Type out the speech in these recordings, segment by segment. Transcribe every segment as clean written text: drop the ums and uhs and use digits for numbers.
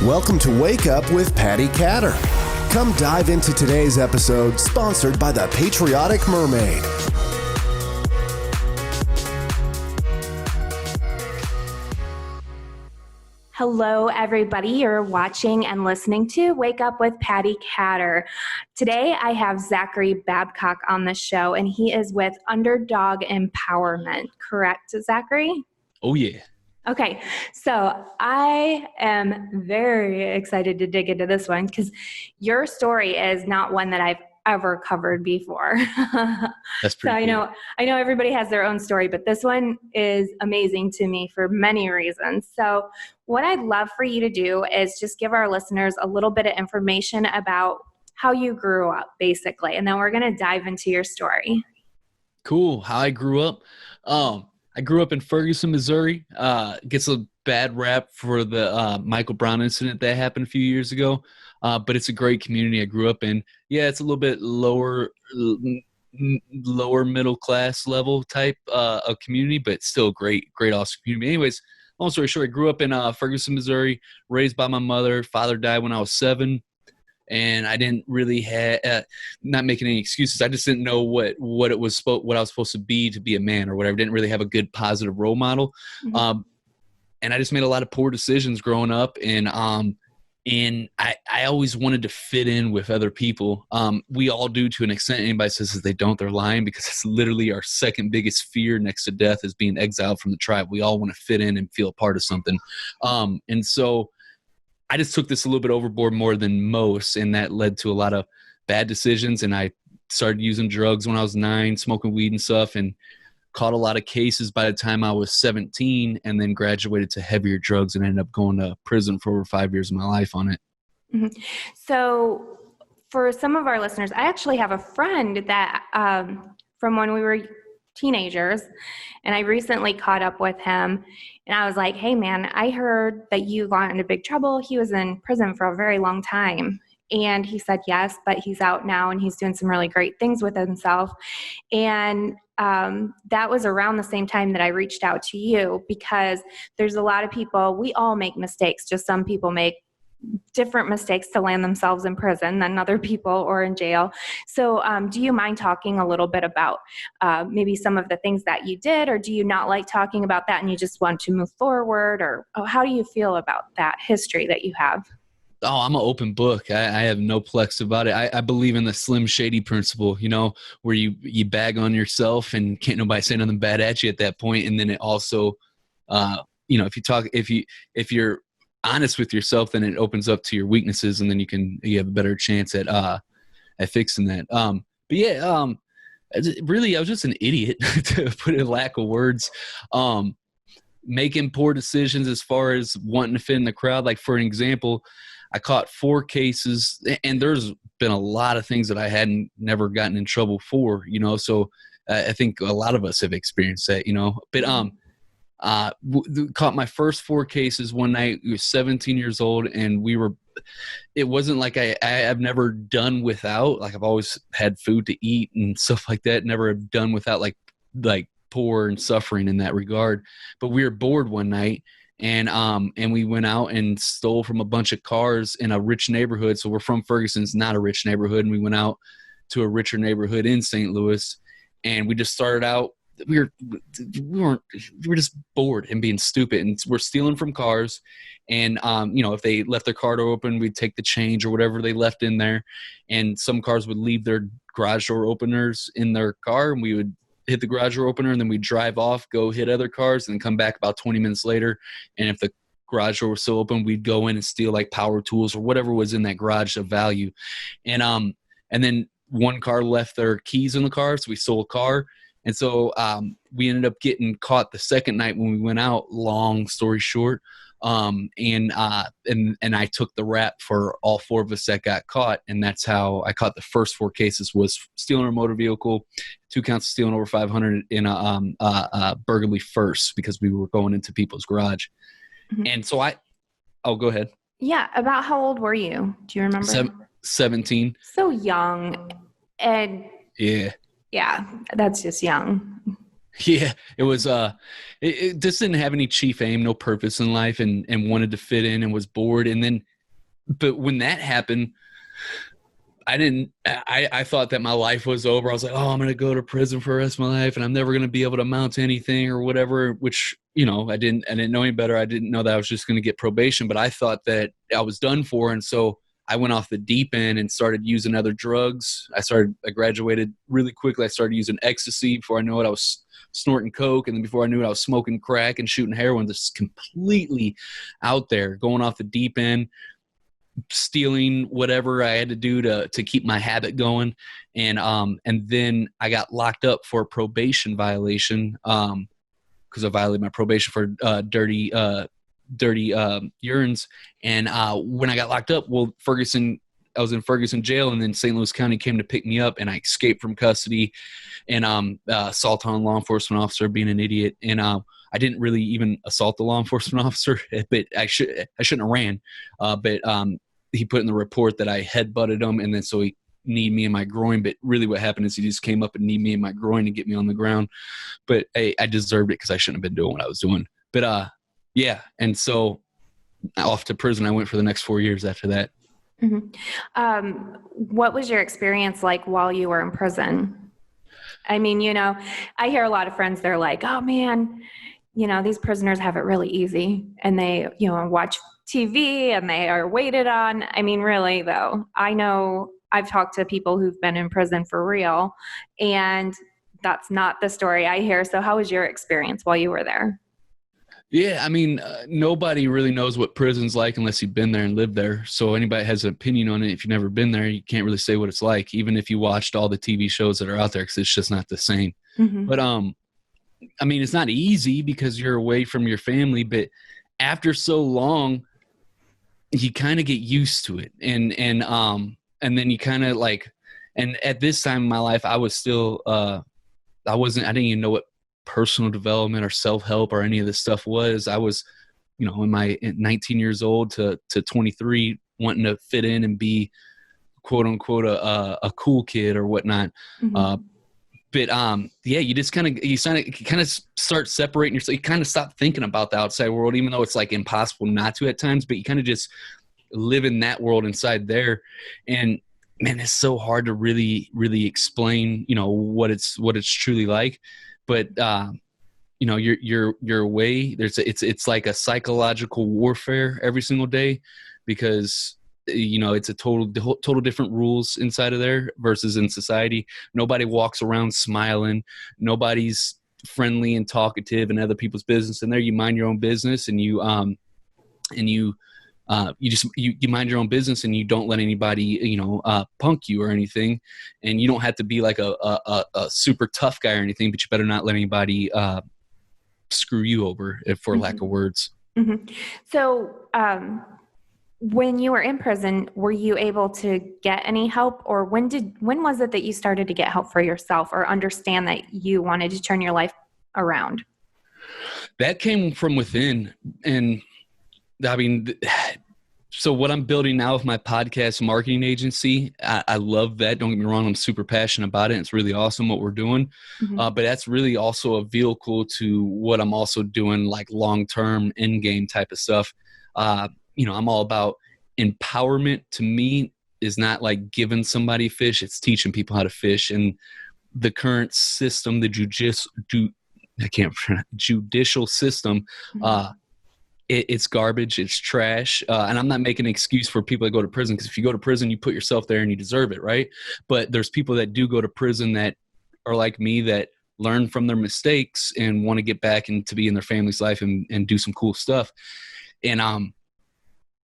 Welcome to Wake Up with Patti Catter. Come dive into today's episode, sponsored by the Patriotic Mermaid. Hello, everybody. You're watching and listening to Wake Up with Patti Catter. Today, I have Zachary Babcock on the show, and he is with Underdog Empowerment. Correct, Zachary? Oh, yeah. Okay, so I am very excited to dig into this one because your story is not one that I've ever covered before. That's pretty cool. I know everybody has their own story, but this one is amazing to me for many reasons. So what I'd love for you to do is just give our listeners a little bit of information about how you grew up, basically, and then we're going to dive into your story. Cool. How I grew up. I grew up in Ferguson, Missouri. Gets a bad rap for the Michael Brown incident that happened a few years ago, but it's a great community I grew up in. Yeah, it's a little bit lower middle class level type of community, but still great, awesome community. Anyways, long story short, I grew up in Ferguson, Missouri, raised by my mother. Father died when I was 7. And I didn't really have, not making any excuses. I just didn't know what I was supposed to be a man or whatever. Didn't really have a good positive role model. Mm-hmm. And I just made a lot of poor decisions growing up. And I always wanted to fit in with other people. We all do to an extent. Anybody says that they don't, they're lying, because it's literally our second biggest fear next to death is being exiled from the tribe. We all want to fit in and feel a part of something. And so I just took this a little bit overboard more than most, and that led to a lot of bad decisions. And I started using drugs when I was 9, smoking weed and stuff, and caught a lot of cases by the time I was 17, and then graduated to heavier drugs and ended up going to prison for over 5 years of my life on it. Mm-hmm. So for some of our listeners, I actually have a friend that from when we were teenagers, and I recently caught up with him, and I was like, hey man, I heard that you got into big trouble. He was in prison for a very long time. And he said yes, but he's out now and he's doing some really great things with himself. And that was around the same time that I reached out to you, because there's a lot of people, we all make mistakes, just some people make different mistakes to land themselves in prison than other people or in jail. So do you mind talking a little bit about maybe some of the things that you did, or do you not like talking about that and you just want to move forward, or how do you feel about that history that you have? Oh, I'm an open book. I have no plex about it. I believe in the Slim Shady principle, where you bag on yourself and can't nobody say nothing bad at you at that point. And then it also, if you're honest with yourself, then it opens up to your weaknesses, and then you have a better chance at fixing that. Really, I was just an idiot to put in lack of words, making poor decisions as far as wanting to fit in the crowd. Like, for an example, I caught 4 cases, and there's been a lot of things that I hadn't never gotten in trouble for, so I think a lot of us have experienced that, but caught my first 4 cases one night. We were 17 years old, and it wasn't like I've never done without, like I've always had food to eat and stuff like that. Never have done without like poor and suffering in that regard. But we were bored one night, and we went out and stole from a bunch of cars in a rich neighborhood. So we're from Ferguson. It's not a rich neighborhood. And we went out to a richer neighborhood in St. Louis, and we just started out. We were just bored and being stupid, and we're stealing from cars. And, if they left their car door open, we'd take the change or whatever they left in there. And some cars would leave their garage door openers in their car, and we would hit the garage door opener, and then we'd drive off, go hit other cars, and then come back about 20 minutes later. And if the garage door was still open, we'd go in and steal like power tools or whatever was in that garage of value. And then one car left their keys in the car, so we stole a car. And so we ended up getting caught the second night when we went out. Long story short, and I took the rap for all 4 of us that got caught, and that's how I caught the first 4 cases. Was stealing a motor vehicle, 2 counts of stealing over 500 in a burglary first, because we were going into people's garage. Mm-hmm. And so go ahead. Yeah, about how old were you? Do you remember? 17. So young, and yeah, that's just young. Yeah, it was. It just didn't have any chief aim, no purpose in life, and wanted to fit in, and was bored. And then but when that happened, I thought that my life was over. I was like, oh, I'm going to go to prison for the rest of my life and I'm never going to be able to amount to anything or whatever, which, I didn't know any better. I didn't know that I was just going to get probation, but I thought that I was done for. And so I went off the deep end and started using other drugs. I graduated really quickly. I started using ecstasy. Before I knew it, I was snorting coke. And then before I knew it, I was smoking crack and shooting heroin. Just completely out there, going off the deep end, stealing whatever I had to do to keep my habit going. And then I got locked up for a probation violation because I violated my probation for dirty urines. And when I got locked up, I was in Ferguson jail, and then St. Louis County came to pick me up, and I escaped from custody and assault on a law enforcement officer, being an idiot. And I didn't really even assault the law enforcement officer, but I shouldn't have ran. But he put in the report that I headbutted him, and then so he kneed me in my groin. But really what happened is he just came up and kneed me in my groin to get me on the ground. But I deserved it because I shouldn't have been doing what I was doing. But yeah, and so off to prison I went for the next 4 years after that. Mm-hmm. What was your experience like while you were in prison? I mean, I hear a lot of friends, they're like, oh man, these prisoners have it really easy, and they, watch TV and they are waited on. I mean, really though, I know I've talked to people who've been in prison for real, and that's not the story I hear. So how was your experience while you were there? Yeah, I mean, nobody really knows what prison's like unless you've been there and lived there. So anybody has an opinion on it, if you've never been there, you can't really say what it's like, even if you watched all the TV shows that are out there, because it's just not the same. Mm-hmm. But I mean, it's not easy because you're away from your family, but after so long, you kind of get used to it. And then you kind of and at this time in my life, I was still, I didn't even know what personal development or self-help or any of this stuff was. I was, in my 19 years old to 23, wanting to fit in and be quote unquote a cool kid or whatnot. Mm-hmm. But yeah, you just kind of start separating yourself. You kind of stop thinking about the outside world, even though it's impossible not to at times, but you kind of just live in that world inside there. And man, it's so hard to really, really explain, what it's truly like. But you're away. It's like a psychological warfare every single day, because it's a total different rules inside of there versus in society. Nobody walks around smiling. Nobody's friendly and talkative in other people's business. In there, you mind your own business, and you mind your own business, and you don't let anybody, punk you or anything. And you don't have to be like a super tough guy or anything, but you better not let anybody screw you over, for lack of words. Mm-hmm. So when you were in prison, were you able to get any help, or when was it that you started to get help for yourself or understand that you wanted to turn your life around? That came from within. And I mean, so what I'm building now with my podcast marketing agency, I love that. Don't get me wrong. I'm super passionate about it. It's really awesome what we're doing. Mm-hmm. But that's really also a vehicle to what I'm also doing, like long-term end game type of stuff. I'm all about empowerment. To me, is not like giving somebody fish. It's teaching people how to fish. And the current system, the judicial system, mm-hmm. It's garbage. It's trash. And I'm not making an excuse for people that go to prison, because if you go to prison, you put yourself there and you deserve it, right? But there's people that do go to prison that are like me, that learn from their mistakes and want to get back and to be in their family's life and do some cool stuff. And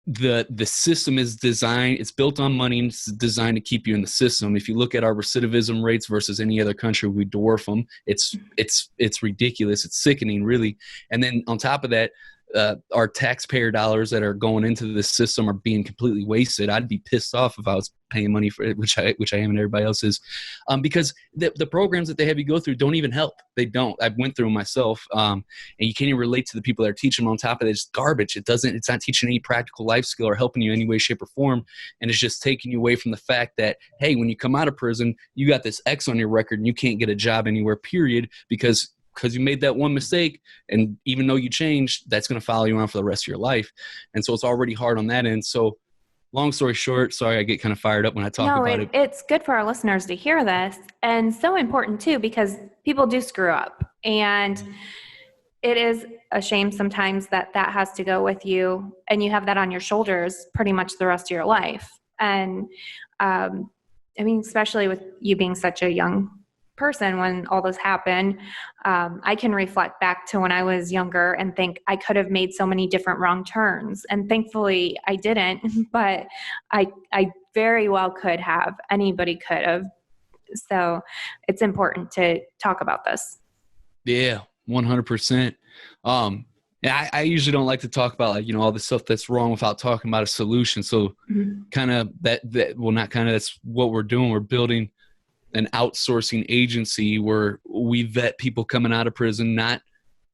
the system is designed, it's built on money, and it's designed to keep you in the system. If you look at our recidivism rates versus any other country, we dwarf them. It's ridiculous. It's sickening, really. And then on top of that, our taxpayer dollars that are going into this system are being completely wasted. I'd be pissed off if I was paying money for it, which I am, and everybody else is, because the programs that they have you go through don't even help. They don't. I went through them myself, and you can't even relate to the people that are teaching them. On top of it, it's garbage. It's not teaching any practical life skill or helping you in any way, shape, or form, and it's just taking you away from the fact that, hey, when you come out of prison, you got this X on your record and you can't get a job anywhere, period, because you made that one mistake, and even though you changed, that's going to follow you around for the rest of your life. And so it's already hard on that end. So long story short, sorry, I get kind of fired up when I talk about it. It's good for our listeners to hear this, and so important too, because people do screw up, and it is a shame sometimes that has to go with you, and you have that on your shoulders pretty much the rest of your life. And I mean, especially with you being such a young person when all this happened, I can reflect back to when I was younger and think I could have made so many different wrong turns. And thankfully I didn't, but I very well could have. Anybody could have. So it's important to talk about this. Yeah, 100%. I usually don't like to talk about, like, all the stuff that's wrong without talking about a solution. So kind of that's what we're doing. We're building an outsourcing agency where we vet people coming out of prison, not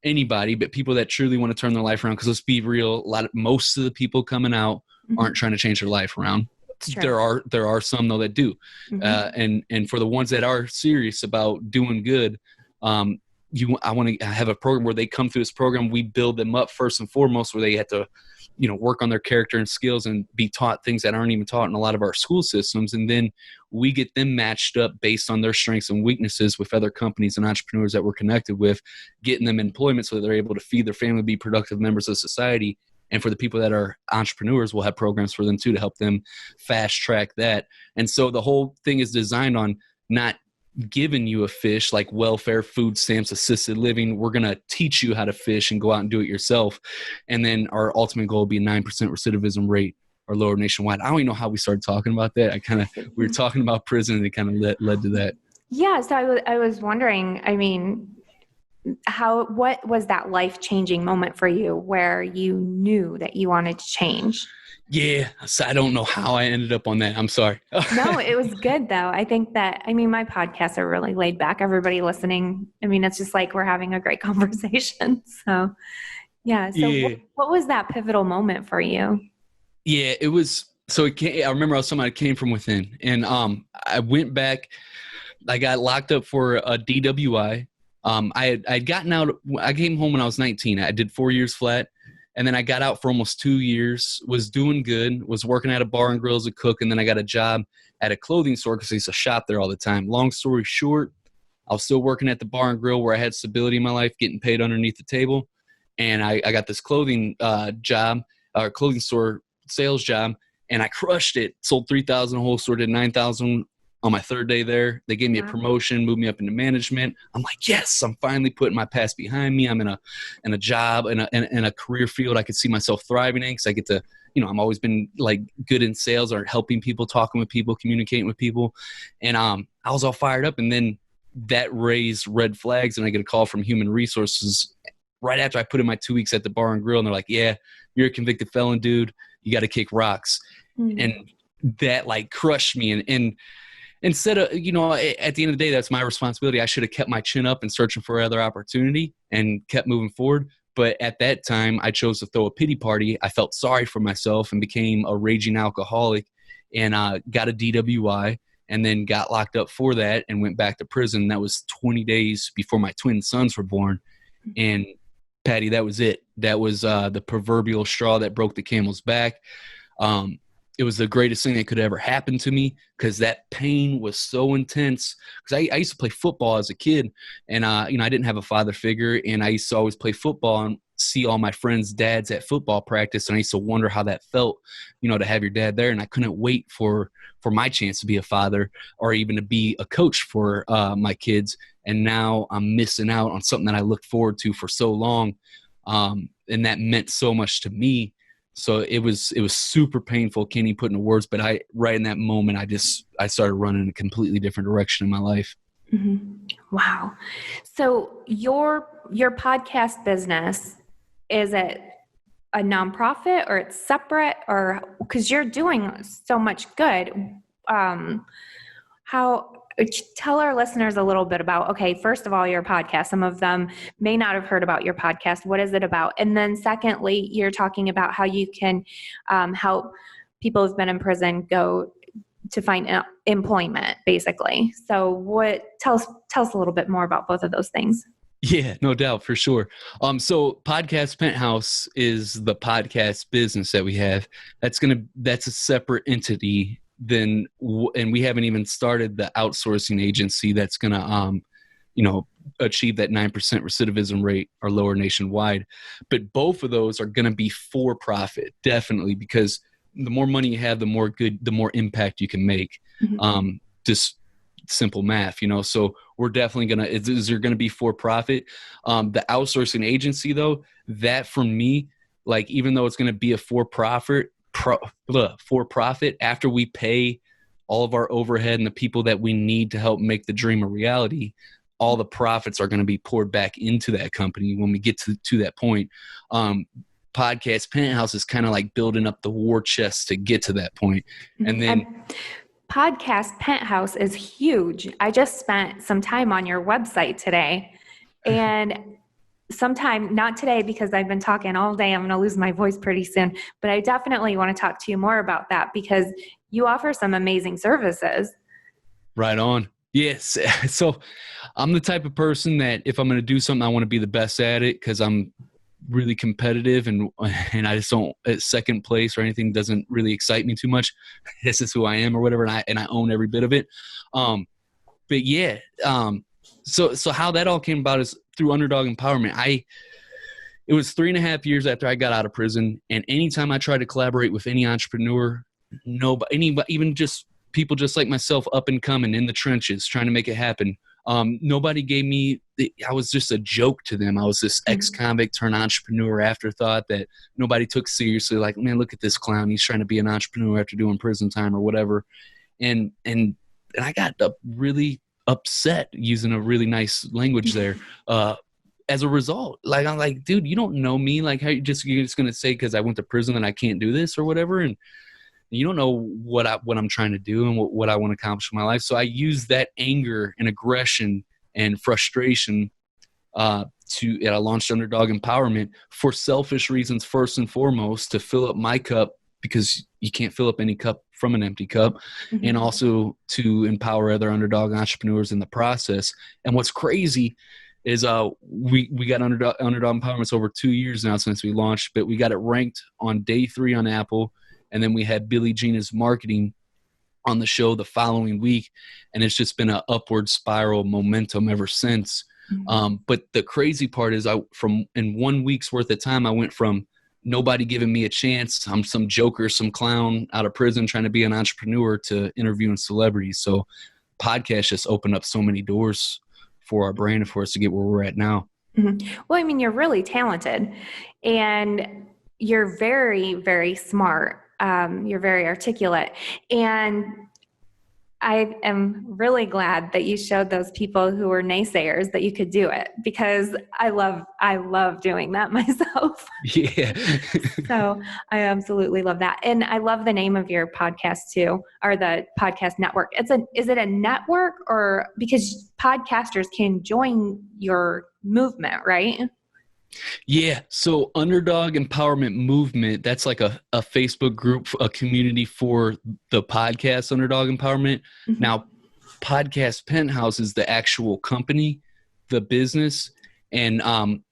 anybody, but people that truly want to turn their life around. Because let's be real, most of the people coming out aren't trying to change their life around. There are some though that do, and for the ones that are serious about doing good, I want to have a program where they come through this program. We build them up first and foremost, where they have to, work on their character and skills and be taught things that aren't even taught in a lot of our school systems. And then we get them matched up based on their strengths and weaknesses with other companies and entrepreneurs that we're connected with, getting them employment so that they're able to feed their family, be productive members of society. And for the people that are entrepreneurs, we'll have programs for them too to help them fast track that. And so the whole thing is designed on not giving you a fish like welfare, food stamps, assisted living. We're going to teach you how to fish and go out and do it yourself. And then our ultimate goal will be a 9% recidivism rate or lower nationwide. I don't even know how we started talking about that. We were talking about prison and it kind of led to that. Yeah. So I was wondering, I mean, what was that life-changing moment for you where you knew that you wanted to change? Yeah. So I don't know how I ended up on that. I'm sorry. No, it was good though. I think that, my podcasts are really laid back. Everybody listening, it's just like we're having a great conversation. So yeah. So yeah. What was that pivotal moment for you? Yeah, it was. So I remember I was somebody that came from within, and I went back. I got locked up for a DWI. I'd gotten out. I came home when I was 19. I did 4 years flat. And then I got out for almost 2 years, was doing good, was working at a bar and grill as a cook, and then I got a job at a clothing store because I used to shop there all the time. Long story short, I was still working at the bar and grill where I had stability in my life, getting paid underneath the table. And I got this clothing job, or clothing store sales job, and I crushed it. Sold 3,000 a whole store, did 9,000 on my third day there. They gave me a promotion, moved me up into management. I'm like, yes, I'm finally putting my past behind me. I'm in a job, in a career field I could see myself thriving in, because I get to, I'm always been like good in sales or helping people, talking with people, communicating with people. And I was all fired up. And then that raised red flags, and I get a call from Human Resources right after I put in my 2 weeks at the bar and grill. And they're like, yeah, you're a convicted felon, dude. You got to kick rocks. And that like crushed me. And instead of, at the end of the day, that's my responsibility. I should have kept my chin up and searching for other opportunity and kept moving forward. But at that time, I chose to throw a pity party. I felt sorry for myself and became a raging alcoholic, and got a DWI, and then got locked up for that and went back to prison. That was 20 days before my twin sons were born. And Patti, that was it. That was the proverbial straw that broke the camel's back. It was the greatest thing that could ever happen to me, because that pain was so intense. Because I used to play football as a kid, and I didn't have a father figure, and I used to always play football and see all my friends' dads at football practice, and I used to wonder how that felt, to have your dad there. And I couldn't wait for my chance to be a father, or even to be a coach for my kids. And now I'm missing out on something that I looked forward to for so long, and that meant so much to me. So it was super painful. Can't even put into words, but right in that moment, I started running in a completely different direction in my life. Mm-hmm. Wow. So your podcast business, is it a nonprofit or it's separate, or because you're doing so much good? Tell our listeners a little bit about, okay, first of all, your podcast. Some of them may not have heard about your podcast. What is it about? And then secondly, you're talking about how you can help people who've been in prison go to find employment, basically. So tell us a little bit more about both of those things. Yeah, no doubt, for sure. So Podcast Penthouse is the podcast business that we have. That's a separate entity than, and we haven't even started the outsourcing agency that's gonna, achieve that 9% recidivism rate or lower nationwide. But both of those are gonna be for profit, definitely, because the more money you have, the more impact you can make. Just simple math, so we're definitely is there gonna be for profit. The outsourcing agency, though, that for me, like, even though it's gonna be a for profit after we pay all of our overhead and the people that we need to help make the dream a reality, all the profits are going to be poured back into that company when we get to that point. Podcast Penthouse is kind of like building up the war chest to get to that point. And then Podcast Penthouse is huge. I just spent some time on your website today, and sometime, not today because I've been talking all day, I'm going to lose my voice pretty soon, but I definitely want to talk to you more about that because you offer some amazing services. Right on. Yes. So I'm the type of person that if I'm going to do something, I want to be the best at it because I'm really competitive and I just don't, second place or anything doesn't really excite me too much. This is who I am or whatever. And I own every bit of it. But yeah. So how that all came about is through Underdog Empowerment. It was 3.5 years after I got out of prison. And anytime I tried to collaborate with any entrepreneur, anybody, even just people just like myself, up and coming in the trenches, trying to make it happen, nobody gave me, I was just a joke to them. I was this ex-convict turned entrepreneur afterthought that nobody took seriously. Like, man, look at this clown. He's trying to be an entrepreneur after doing prison time or whatever. And I got really upset, using a really nice language there, as a result. Like, I'm like, dude, you don't know me. Like, you're just going to say because I went to prison that I can't do this or whatever. And you don't know what I'm trying to do and what I want to accomplish in my life. So I use that anger and aggression and frustration and I launched Underdog Empowerment for selfish reasons, first and foremost, to fill up my cup, because you can't fill up any cup from an empty cup, and also to empower other underdog entrepreneurs in the process. And what's crazy is we got Underdog Empowerment over 2 years now since we launched, but we got it ranked on day 3 on Apple. And then we had Billy Gina's marketing on the show the following week. And it's just been an upward spiral momentum ever since. But the crazy part is in 1 week's worth of time, I went from nobody giving me a chance, I'm some joker, some clown out of prison trying to be an entrepreneur, to interviewing celebrities. So podcasts just opened up so many doors for our brand and for us to get where we're at now. Well, I mean, you're really talented and you're very, very smart. You're very articulate. And I am really glad that you showed those people who were naysayers that you could do it, because I love doing that myself. Yeah. So I absolutely love that. And I love the name of your podcast too, or the podcast network. Is it a network, or because podcasters can join your movement, right? Yeah. So Underdog Empowerment Movement, that's like a Facebook group, a community for the podcast Underdog Empowerment. Now, Podcast Penthouse is the actual company, the business. And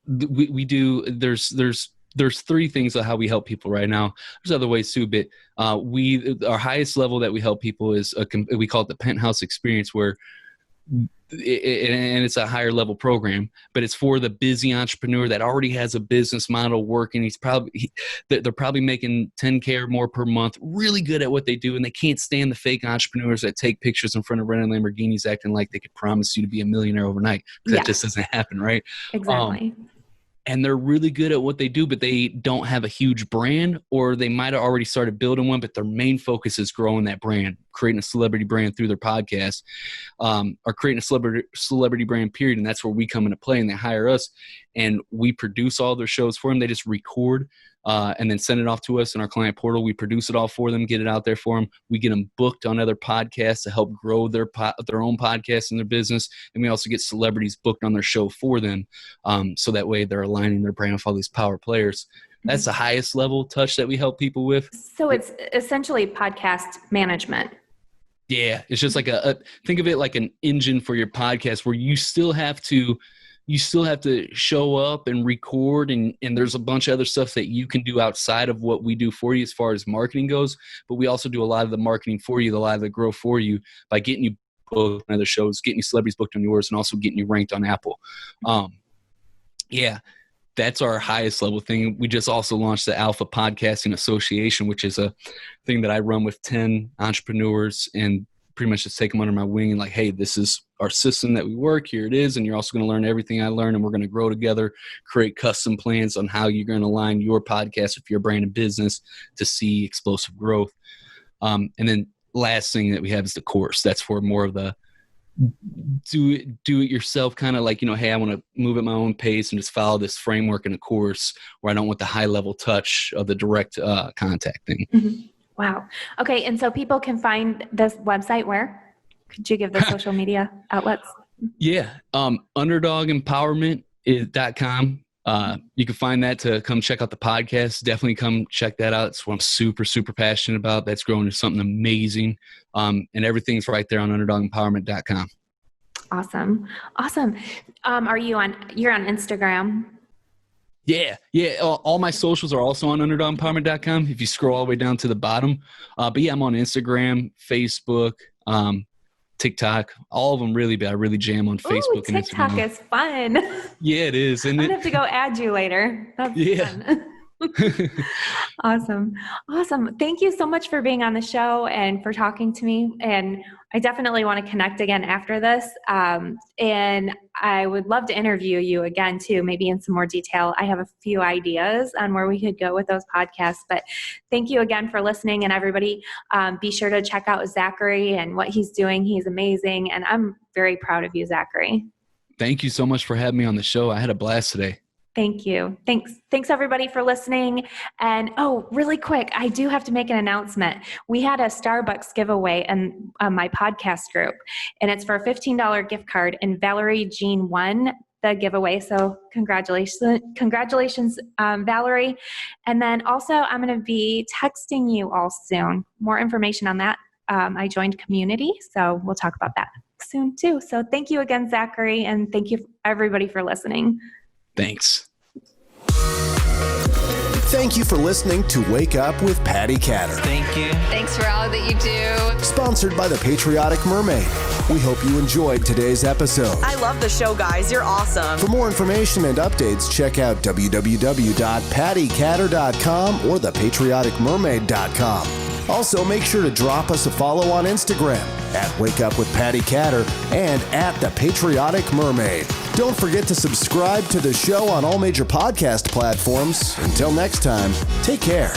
we do, there's 3 things of how we help people right now. There's other ways too, but our highest level that we help people is we call it the Penthouse Experience, where and it's a higher level program, but it's for the busy entrepreneur that already has a business model working. They're probably making $10K or more per month, really good at what they do, and they can't stand the fake entrepreneurs that take pictures in front of rented Lamborghinis acting like they could promise you to be a millionaire overnight. That just doesn't happen, right? Exactly. And they're really good at what they do, but they don't have a huge brand, or they might have already started building one, but their main focus is growing that brand, creating a celebrity brand through their podcast, or creating a celebrity brand, period. And that's where we come into play, and they hire us and we produce all their shows for them. They just record and then send it off to us in our client portal. We produce it all for them, get it out there for them. We get them booked on other podcasts to help grow their own podcast and their business. And we also get celebrities booked on their show for them. So that way they're aligning their brand with all these power players. That's the highest level touch that we help people with. So it's essentially podcast management. Yeah. It's just like think of it like an engine for your podcast, where you still have to you still have to show up and record, and there's a bunch of other stuff that you can do outside of what we do for you as far as marketing goes. But we also do a lot of the marketing for you, a lot of the growth for you by getting you booked on other shows, getting you celebrities booked on yours, and also getting you ranked on Apple. Yeah, that's our highest level thing. We just also launched the Alpha Podcasting Association, which is a thing that I run with 10 entrepreneurs and pretty much just take them under my wing and like, hey, this is our system that we work. Here it is. And you're also going to learn everything I learned, and we're going to grow together, create custom plans on how you're going to align your podcast with your brand and business to see explosive growth. And then last thing that we have is the course. That's for more of the do it yourself kind of like, hey, I want to move at my own pace and just follow this framework in a course where I don't want the high level touch of the direct contact thing. Mm-hmm. Wow. Okay. And so people can find this website where? Could you give the social media outlets? Yeah. Underdog Empowerment.com. You can find that to come check out the podcast. Definitely come check that out. It's what I'm super, super passionate about. That's growing into something amazing. And everything's right there on underdogempowerment.com. Awesome. You're on Instagram? Yeah. All my socials are also on underdogempowerment.com if you scroll all the way down to the bottom. But yeah, I'm on Instagram, Facebook, TikTok, all of them really, but I really jam on Facebook and Instagram. TikTok is fun. Yeah, it is. And I'm gonna have to go add you later. That's fun. Awesome. Thank you so much for being on the show and for talking to me. And I definitely want to connect again after this. And I would love to interview you again too, maybe in some more detail. I have a few ideas on where we could go with those podcasts, but thank you again for listening. And everybody, be sure to check out Zachary and what he's doing. He's amazing. And I'm very proud of you, Zachary. Thank you so much for having me on the show. I had a blast today. Thank you. Thanks everybody for listening. And really quick, I do have to make an announcement. We had a Starbucks giveaway in my podcast group, and it's for a $15 gift card, and Valerie Jean won the giveaway. So congratulations, Valerie. And then also I'm going to be texting you all soon. More information on that. I joined Community, so we'll talk about that soon too. So thank you again, Zachary, and thank you everybody for listening. Thanks. Thank you for listening to Wake Up with Patti Catter. Thank you. Thanks for all that you do. Sponsored by the Patriotic Mermaid. We hope you enjoyed today's episode. I love the show, guys. You're awesome. For more information and updates, check out www.patticatter.com or thepatrioticmermaid.com. Also, make sure to drop us a follow on Instagram at Wake Up with Patti Catter and at The Patriotic Mermaid. Don't forget to subscribe to the show on all major podcast platforms. Until next time, take care.